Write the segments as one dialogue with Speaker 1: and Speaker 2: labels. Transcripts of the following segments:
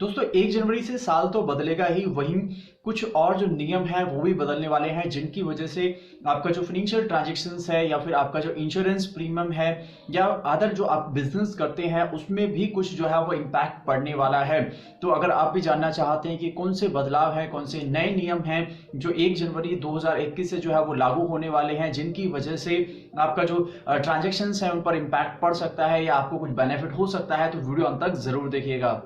Speaker 1: दोस्तों 1 जनवरी से साल तो बदलेगा ही, वहीं कुछ और जो नियम हैं वो भी बदलने वाले हैं, जिनकी वजह से आपका जो फाइनेंशियल ट्रांजैक्शंस है या फिर आपका जो इंश्योरेंस प्रीमियम है या अदर जो आप बिजनेस करते हैं उसमें भी कुछ जो है वो इम्पैक्ट पड़ने वाला है। तो अगर आप भी जानना चाहते हैं कि कौन से बदलाव हैं, कौन से नए नियम हैं जो 1 जनवरी 2021 से जो है वो लागू होने वाले हैं, जिनकी वजह से आपका जो ट्रांजैक्शंस है उन पर इम्पैक्ट पड़ सकता है या आपको कुछ बेनिफिट हो सकता है, तो वीडियो अंत तक जरूर देखिएगा।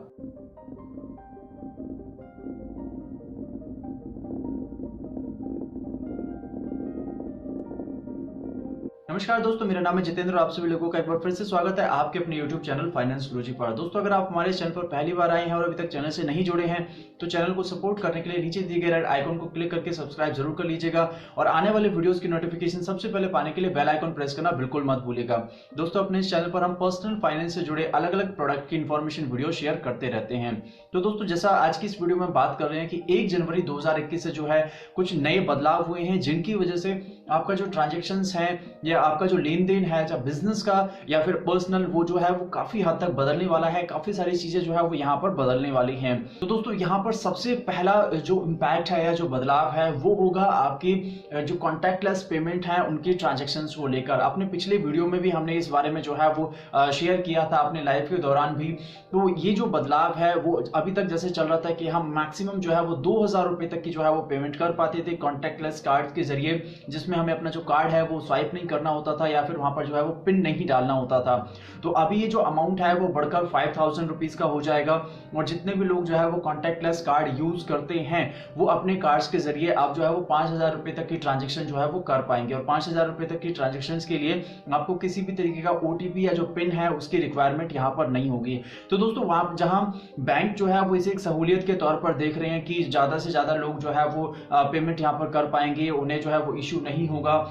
Speaker 1: नमस्कार दोस्तों, मेरा नाम है जितेंद्र और आप सभी लोगों का एक बार फिर से स्वागत है आपके अपने YouTube चैनल फाइनेंस गुरुजी पर। दोस्तों, अगर आप हमारे चैनल पर पहली बार आए हैं और अभी तक चैनल से नहीं जुड़े हैं तो चैनल को सपोर्ट करने के लिए नीचे दिए गए रेड आइकन को क्लिक करके सब्सक्राइब जरूर कर लीजिएगा और आने वाले वीडियोस की नोटिफिकेशन सबसे पहले पाने के लिए बेल आइकन प्रेस करना बिल्कुल मत भूलिएगा। दोस्तों, अपने इस चैनल पर हम पर्सनल फाइनेंस से जुड़े अलग अलग प्रोडक्ट की इन्फॉर्मेशन वीडियो शेयर करते रहते हैं। तो दोस्तों, जैसा आज की इस वीडियो में बात कर रहे हैं कि 1 जनवरी 2021 से जो है कुछ नए बदलाव हुए हैं, जिनकी वजह से आपका जो ट्रांजैक्शंस है या आपका जो लेन देन है, चाहे बिजनेस का या फिर पर्सनल, वो जो है वो काफी हद तक बदलने वाला है। काफी सारी चीजें जो है वो यहाँ पर बदलने वाली हैं। तो दोस्तों, यहाँ पर सबसे पहला जो इम्पैक्ट है या जो बदलाव है वो होगा आपकी जो कॉन्टैक्टलेस पेमेंट है उनकी ट्रांजैक्शंस को लेकर। अपने पिछले वीडियो में भी हमने इस बारे में जो है वो शेयर किया था अपने लाइव के दौरान भी। तो ये जो बदलाव है वो अभी तक जैसे चल रहा था कि हम मैक्सिमम जो है वो 2000 रुपए तक की जो है वो पेमेंट कर पाते थे कॉन्टैक्टलेस कार्ड के जरिए, जिसमें हमें अपना जो कार्ड है वो स्वाइप नहीं करना होता था या फिर वहां पर जो है वो पिन नहीं डालना होता था। तो अभी ये जो अमाउंट है वो बढ़कर 5000 रुपीज का हो जाएगा और जितने भी लोग जो है वो कॉन्टैक्टलेस कार्ड यूज करते हैं वो अपने कार्ड्स के जरिए आप जो है वो 5000 रुपए तक की ट्रांजेक्शन जो है वो कर पाएंगे। और 5000 रुपए तक की ट्रांजेक्शन के लिए आपको किसी भी तरीके का ओटीपी या जो पिन है उसकी रिक्वायरमेंट यहाँ पर नहीं होगी। तो दोस्तों, वहां जहां बैंक जो है वो इसे एक सहूलियत के तौर पर देख रहे हैं कि ज्यादा से ज्यादा लोग जो है वो पेमेंट यहाँ पर कर पाएंगे, उन्हें जो है वो इश्यू नहीं होगा।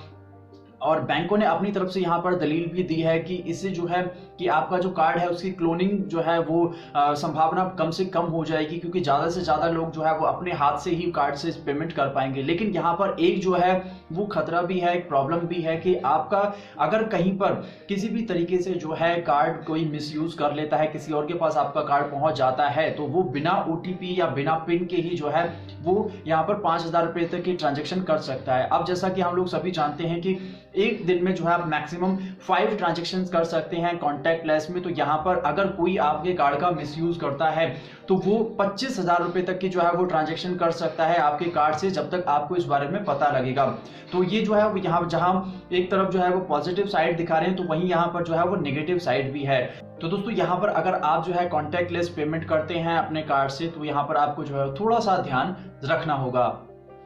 Speaker 1: और बैंकों ने अपनी तरफ से यहाँ पर दलील भी दी है कि इससे जो है कि आपका जो कार्ड है उसकी क्लोनिंग जो है वो संभावना कम से कम हो जाएगी, क्योंकि ज्यादा से ज्यादा लोग जो है वो अपने हाथ से ही कार्ड से पेमेंट कर पाएंगे। लेकिन यहाँ पर एक जो है वो खतरा भी है, एक प्रॉब्लम भी है कि आपका अगर कहीं पर किसी भी तरीके से जो है कार्ड कोई मिसयूज कर लेता है, किसी और के पास आपका कार्ड पहुंच जाता है, तो वो बिना ओटीपी या बिना पिन के ही जो है वो यहाँ पर 5000 रुपए तक की ट्रांजेक्शन कर सकता है। अब जैसा कि हम लोग सभी जानते हैं कि एक दिन में जो है आप मैक्सिमम 5 ट्रांजैक्शन कर सकते हैं कॉन्टैक्टलेस में। तो यहाँ पर अगर कोई आपके कार्ड का मिसयूज करता है तो वो 25,000 रुपए तक की जो है वो ट्रांजैक्शन कर सकता है आपके कार्ड से, जब तक आपको इस बारे में पता लगेगा। तो ये जो है वो यहाँ जहां एक तरफ जो है वो पॉजिटिव साइड दिखा रहे हैं, तो वहीं यहाँ पर जो है वो नेगेटिव साइड भी है। तो दोस्तों, यहाँ पर अगर आप जो है कॉन्टैक्टलेस पेमेंट करते हैं अपने कार्ड से तो यहाँ पर आपको जो है थोड़ा सा ध्यान रखना होगा।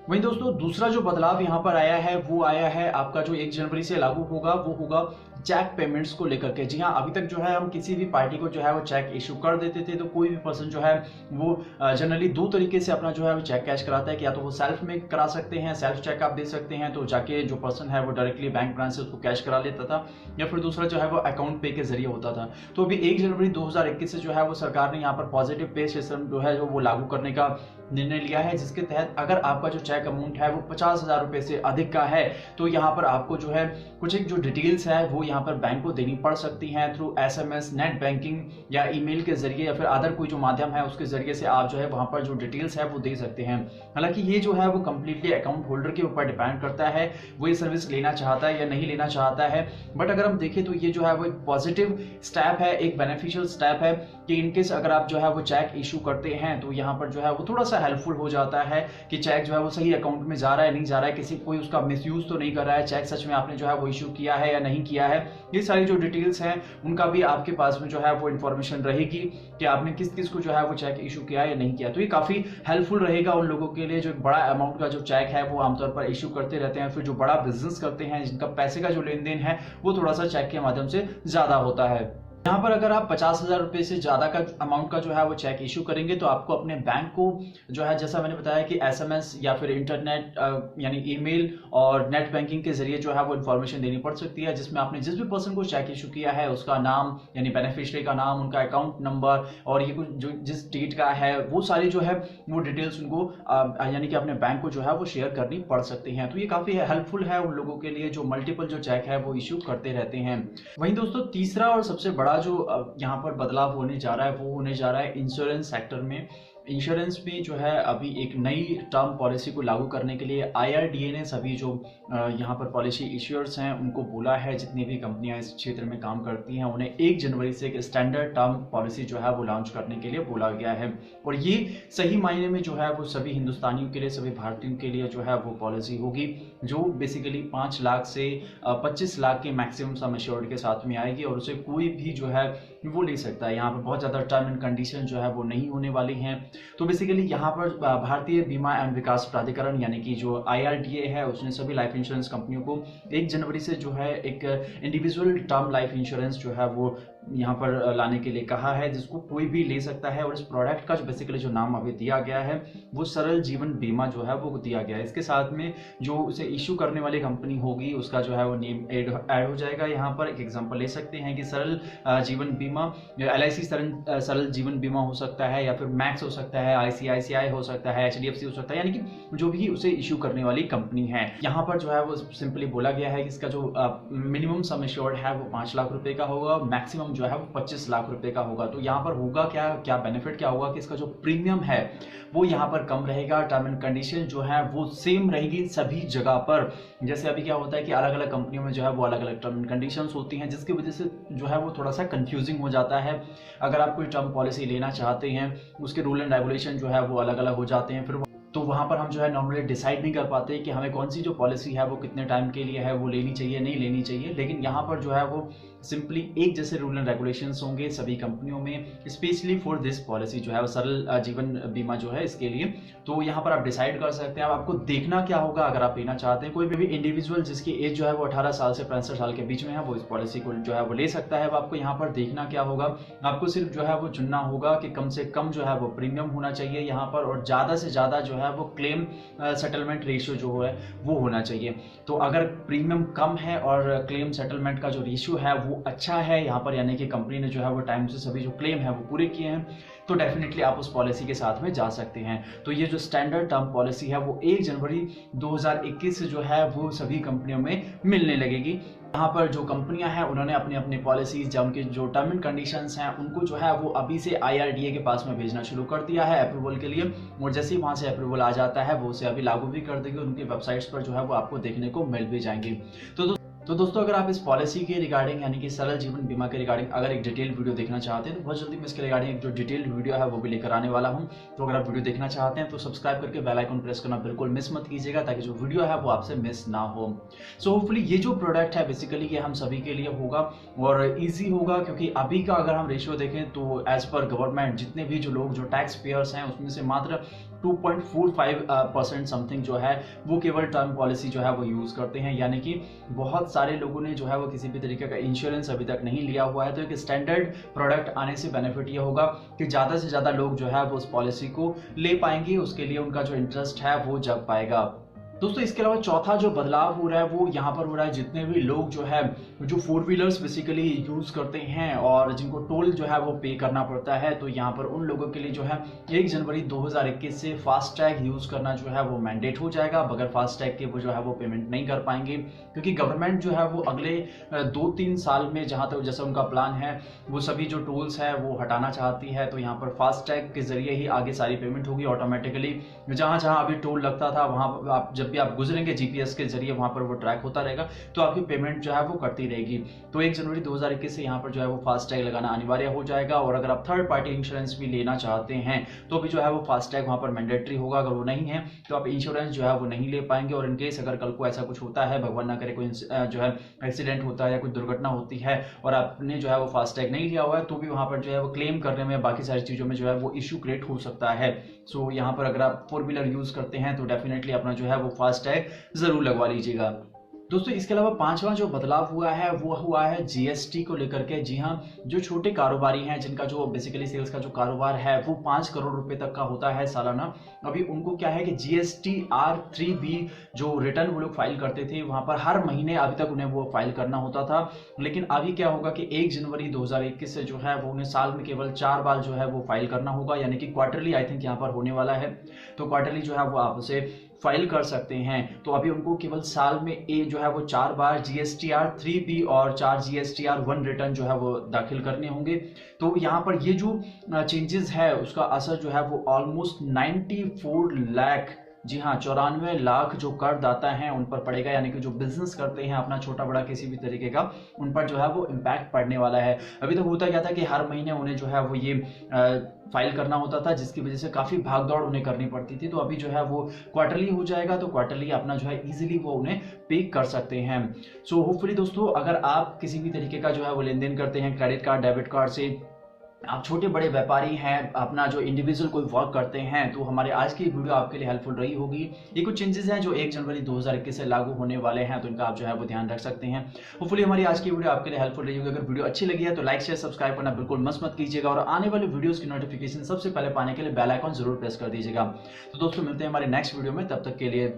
Speaker 1: वहीं दोस्तों, दूसरा जो बदलाव यहाँ पर आया है वो आया है आपका जो 1 जनवरी से लागू होगा वो होगा चेक पेमेंट्स को लेकर के। जी हाँ, अभी तक जो है हम किसी भी पार्टी को जो है वो चेक इशू कर देते थे, तो कोई भी पर्सन जो है वो जनरली 2 तरीके से अपना जो है वो चेक कैश कराता है कि या तो वो सेल्फ में करा सकते हैं, सेल्फ चेक आप दे सकते हैं, तो जाके जो पर्सन है वो डायरेक्टली बैंक ब्रांच से उसको कैश करा लेता था, या फिर दूसरा जो है वो अकाउंट पे के जरिए होता था। तो अभी 1 जनवरी 2021 से जो है वो सरकार ने यहाँ पर पॉजिटिव पे सिस्टम जो है वो लागू करने का निर्णय लिया है, जिसके तहत अगर आपका जो चेक अमाउंट है वो 50,000 रुपए से अधिक का है तो यहाँ पर आपको जो है कुछ एक जो डिटेल्स है वो यहाँ पर बैंक को देनी पड़ सकती हैं थ्रू एसएमएस, नेट बैंकिंग या ईमेल के जरिए या फिर अदर कोई जो माध्यम है उसके जरिए से आप जो है वहां पर जो डिटेल्स है वो दे सकते हैं। हालांकि ये जो है वो कंप्लीटली अकाउंट होल्डर के ऊपर डिपेंड करता है, वो ये सर्विस लेना चाहता है या नहीं लेना चाहता है। बट अगर हम देखें तो ये जो है वो एक पॉजिटिव स्टेप है, एक बेनिफिशियल स्टेप है कि इनकेस अगर आप जो है वो चेक इशू करते हैं तो यहाँ पर जो है वो थोड़ा सा हेल्पफुल हो जाता है कि चेक जो है वो सही अकाउंट में जा रहा है, नहीं जा रहा है, किसी कोई उसका मिसयूज तो नहीं कर रहा है, चेक सच में आपने जो है वो इशू किया है या नहीं किया है। ये सारी जो डिटेल्स हैं उनका भी आपके पास में जो है वो इन्फॉर्मेशन रहेगी कि आपने किस किस को जो है वो चेक इशू किया या नहीं किया। तो ये काफी हेल्पफुल रहेगा उन लोगों के लिए जो एक बड़ा अमाउंट का जो चेक है वो आमतौर पर इशू करते रहते हैं, फिर जो बड़ा बिजनेस करते हैं जिनका पैसे का जो लेन देन है वो थोड़ा सा चेक के माध्यम से ज्यादा होता है। यहाँ पर अगर आप 50,000 रुपए से ज्यादा का अमाउंट का जो है वो चेक इशू करेंगे तो आपको अपने बैंक को जो है, जैसा मैंने बताया कि एसएमएस या फिर इंटरनेट यानी ईमेल और नेट बैंकिंग के जरिए जो है वो इन्फॉर्मेशन देनी पड़ सकती है, जिसमें आपने जिस भी पर्सन को चेक इशू किया है उसका नाम यानी बेनिफिशियरी का नाम, उनका अकाउंट नंबर और ये कुछ जो जिस डेट का है वो सारी जो है वो डिटेल्स उनको यानी कि अपने बैंक को जो है वो शेयर करनी पड़ सकती है। तो ये काफी हेल्पफुल है उन लोगों के लिए जो मल्टीपल जो चेक है वो इशू करते रहते हैं। वहीं दोस्तों, तीसरा और सबसे बड़ा बड़ा जो यहाँ पर बदलाव होने जा रहा है वो होने जा रहा है इंश्योरेंस सेक्टर में। इंश्योरेंस में जो है अभी एक नई टर्म पॉलिसी को लागू करने के लिए IRDA ने सभी जो यहाँ पर पॉलिसी इश्यूअर्स हैं उनको बोला है, जितनी भी कंपनियां इस क्षेत्र में काम करती हैं उन्हें 1 जनवरी से एक स्टैंडर्ड टर्म पॉलिसी जो है वो लॉन्च करने के लिए बोला गया है। और ये सही मायने में जो है वो सभी हिंदुस्तानियों के लिए, सभी भारतीयों के लिए जो है वो पॉलिसी होगी, जो बेसिकली 5 लाख से 25 लाख के मैक्सिमम सम एश्योर्ड के साथ में आएगी और उसे कोई भी जो है वो ले सकता है। यहाँ पर बहुत ज़्यादा टर्म एंड कंडीशन जो है वो नहीं होने वाली हैं। तो बेसिकली यहाँ पर भारतीय बीमा एवं विकास प्राधिकरण यानी कि जो IRDA है उसने सभी लाइफ इंश्योरेंस कंपनियों को 1 जनवरी से जो है एक इंडिविजुअल टर्म लाइफ इंश्योरेंस जो है वो यहाँ पर लाने के लिए कहा है, जिसको कोई भी ले सकता है। और इस प्रोडक्ट का जो बेसिकली जो नाम अभी दिया गया है वो सरल जीवन बीमा जो है वो दिया गया है। इसके साथ में जो उसे इश्यू करने वाली कंपनी होगी उसका जो है वो नेम ऐड हो जाएगा। यहाँ पर एक एग्जांपल ले सकते हैं कि सरल जीवन बीमा, LIC सरल जीवन बीमा हो सकता है, या फिर मैक्स हो सकता है, ICICI हो सकता है, HDFC हो सकता है, यानी कि जो भी उसे इश्यू करने वाली कंपनी है। यहाँ पर जो है वो सिंपली बोला गया है कि इसका जो मिनिमम सम एश्योर्ड है वो 5 लाख रुपए का होगा, मैक्सिमम जो है वो 25 लाख रुपए का होगा। तो यहाँ पर होगा क्या बेनिफिट क्या होगा कि इसका जो प्रीमियम है वो यहाँ पर कम रहेगा, टर्म एंड कंडीशन जो है वो सेम रहेगी सभी जगह पर। जैसे अभी क्या होता है कि अलग अलग कंपनियों में जो है वो अलग अलग टर्म एंड कंडीशंस होती हैं, जिसकी वजह से जो है वो थोड़ा सा कंफ्यूजिंग हो जाता है। अगर आप कोई टर्म पॉलिसी लेना चाहते हैं उसके रूल एंड रेगुलेशन जो है वो अलग अलग हो जाते हैं, फिर तो वहाँ पर हम जो है नॉर्मली डिसाइड नहीं कर पाते कि हमें कौन सी जो पॉलिसी है वो कितने टाइम के लिए है, वो लेनी चाहिए नहीं लेनी चाहिए। लेकिन यहाँ पर जो है वो सिंपली एक जैसे रूल एंड रेगुलेशंस होंगे सभी कंपनियों में, स्पेशली फॉर दिस पॉलिसी जो है वो सरल जीवन बीमा जो है इसके लिए। तो यहाँ पर आप डिसाइड कर सकते हैं। अब आपको देखना क्या होगा अगर आप लेना चाहते हैं, कोई भी इंडिविजुअल जिसकी एज जो है वो 18 साल से 65 साल के बीच में है वो इस पॉलिसी को जो है वो ले सकता है। अब आपको यहाँ पर देखना क्या होगा, आपको सिर्फ जो है वो चुनना होगा कि कम से कम जो है वो प्रीमियम होना चाहिए यहाँ पर, और ज़्यादा से ज़्यादा जो है वो क्लेम सेटलमेंट रेशियो जो है वो होना चाहिए। तो अगर प्रीमियम कम है और क्लेम सेटलमेंट का जो रेशियो है वो अच्छा है यहाँ पर, यानी कि कंपनी ने जो है वो टाइम से सभी जो क्लेम है वो पूरे किए हैं, तो डेफिनेटली आप उस पॉलिसी के साथ में जा सकते हैं। तो ये जो स्टैंडर्ड टर्म पॉलिसी है वो 1 जनवरी 2021 से जो है वो सभी कंपनियों में मिलने लगेगी। यहाँ पर जो कंपनियां हैं उन्होंने अपनी अपनी पॉलिसीज या उनके जो टर्म एंड कंडीशंस हैं उनको जो है वो अभी से IRDA के पास में भेजना शुरू कर दिया है अप्रूवल के लिए, और जैसे ही वहाँ से अप्रूवल आ जाता है वो उसे अभी लागू भी कर देंगे, उनकी वेबसाइट्स पर जो है वो आपको देखने को मिल भी जाएंगी। तो दोस्तों अगर आप इस पॉलिसी के रिगार्डिंग यानी कि सरल जीवन बीमा के रिगार्डिंग अगर एक डिटेल वीडियो देखना चाहते हैं तो बहुत जल्दी मैं इसके रिगार्डिंग एक जो डिटेल वीडियो है वो भी लेकर आने वाला हूं। तो अगर आप वीडियो देखना चाहते हैं तो सब्सक्राइब करके बेल आइकन प्रेस करना बिल्कुल मिस मत कीजिएगा, ताकि जो वीडियो है वो आपसे मिस ना हो। सो होपफुली ये जो प्रोडक्ट है बेसिकली ये हम सभी के लिए होगा और ईजी होगा, क्योंकि अभी का अगर हम रेशियो देखें तो एज पर गवर्नमेंट जितने भी जो लोग जो टैक्स पेयर्स हैं उसमें से मात्र 2.45% समथिंग जो है वो केवल टर्म पॉलिसी जो है वो यूज करते हैं, यानी कि बहुत सारे लोगों ने जो है वो किसी भी तरीके का इंश्योरेंस अभी तक नहीं लिया हुआ है। तो एक स्टैंडर्ड प्रोडक्ट आने से बेनिफिट ये होगा कि ज़्यादा से ज़्यादा लोग जो है वो उस पॉलिसी को ले पाएंगे, उसके लिए उनका जो इंटरेस्ट है वो जग पाएगा। दोस्तों इसके अलावा चौथा जो बदलाव हो रहा है वो यहाँ पर हो रहा है, जितने भी लोग जो है जो 4 व्हीलर्स बेसिकली यूज करते हैं और जिनको टोल जो है वो पे करना पड़ता है, तो यहाँ पर उन लोगों के लिए जो है 1 जनवरी 2021 से फास्टैग यूज करना जो है वो मैंडेट हो जाएगा। बगैर फास्टैग के वो जो है वो पेमेंट नहीं कर पाएंगे, क्योंकि गवर्नमेंट जो है वो अगले 2-3 साल में जहाँ तक जैसा उनका प्लान है वो सभी जो टोल्स है वो हटाना चाहती है। तो यहाँ पर फास्टैग के जरिए ही आगे सारी पेमेंट होगी ऑटोमेटिकली। जहाँ जहाँ अभी टोल लगता था वहाँ आप जब भी आप गुजरेंगे GPS के जरिए वहां पर वो ट्रैक होता रहेगा, तो आपकी पेमेंट जो है वो करती रहेगी। तो 1 जनवरी 2021 से यहाँ पर जो है वो फास्टैग लगाना अनिवार्य हो जाएगा। और अगर आप थर्ड पार्टी इंश्योरेंस भी लेना चाहते हैं तो भी जो है वो फास्टैग वहां पर मैंडेटरी होगा। अगर वो नहीं है तो आप इंश्योरेंस जो है वो नहीं ले पाएंगे। और इनकेस अगर कल को ऐसा कुछ होता है, भगवान ना करे, कोई जो है एक्सीडेंट होता है या कोई दुर्घटना होती है और आपने जो है वो फास्टैग नहीं लिया हुआ है, तो भी वहां पर जो है वो क्लेम करने में बाकी सारी चीजों में जो है वो इश्यू क्रिएट हो सकता है। सो यहाँ पर अगर आप 4 व्हीलर यूज करते हैं तो डेफिनेटली अपना जो है वो फास्टैग जरूर लगवा लीजिएगा। दोस्तों इसके अलावा 5वां जो बदलाव हुआ है वो हुआ है GST को लेकर के। जी हाँ, जो छोटे कारोबारी हैं जिनका जो बेसिकली सेल्स का जो कारोबार है वो 5 करोड़ रुपए तक का होता है सालाना, अभी उनको क्या है कि GST R3B जो रिटर्न वो लोग फाइल करते थे वहां पर हर महीने अभी तक उन्हें वो फाइल करना होता था। लेकिन अभी क्या होगा कि 1 जनवरी 2021 से जो है वो उन्हें साल में केवल 4 बार जो है वो फाइल करना होगा, यानी कि क्वार्टरली आई थिंक यहाँ पर होने वाला है। तो क्वार्टरली जो है वो आप उसे फाइल कर सकते हैं। तो अभी उनको केवल साल में जो है वो 4 बार GSTR 3B और 4 GSTR 1 रिटर्न जो है वो दाखिल करने होंगे। तो यहाँ पर ये जो चेंजेस है उसका असर जो है वो ऑलमोस्ट 94 लाख, जी हाँ 94 लाख जो करदाता हैं उन पर पड़ेगा, यानी कि जो बिजनेस करते हैं अपना छोटा बड़ा किसी भी तरीके का, उन पर जो है वो इम्पैक्ट पड़ने वाला है। अभी तक होता क्या था कि हर महीने उन्हें जो है वो ये फाइल करना होता था, जिसकी वजह से काफ़ी भागदौड़ उन्हें करनी पड़ती थी। तो अभी जो है वो क्वार्टरली हो जाएगा, तो क्वार्टरली अपना जो है इजीली वो उन्हें पे कर सकते हैं। सो होपफुली दोस्तों, अगर आप किसी भी तरीके का जो है वो लेन देन करते हैं क्रेडिट कार्ड डेबिट कार्ड से, आप छोटे बड़े व्यापारी हैं, अपना जो इंडिविजुअल कोई वर्क करते हैं, तो हमारे आज की वीडियो आपके लिए हेल्पफुल रही होगी। ये कुछ चेंजेस हैं जो 1 जनवरी 2021 से लागू होने वाले हैं, तो इनका आप जो है वो ध्यान रख सकते हैं। होपफुली हमारी आज की वीडियो आपके लिए हेल्पफुल रही होगी। अगर वीडियो अच्छी लगी है तो लाइक शेयर सब्सक्राइब करना बिल्कुल मत कीजिएगा, और आने वाले वीडियोस की नोटिफिकेशन सबसे पहले पाने के लिए बेल आइकन जरूर प्रेस कर दीजिएगा। तो दोस्तों मिलते हैं हमारे नेक्स्ट वीडियो में, तब तक के लिए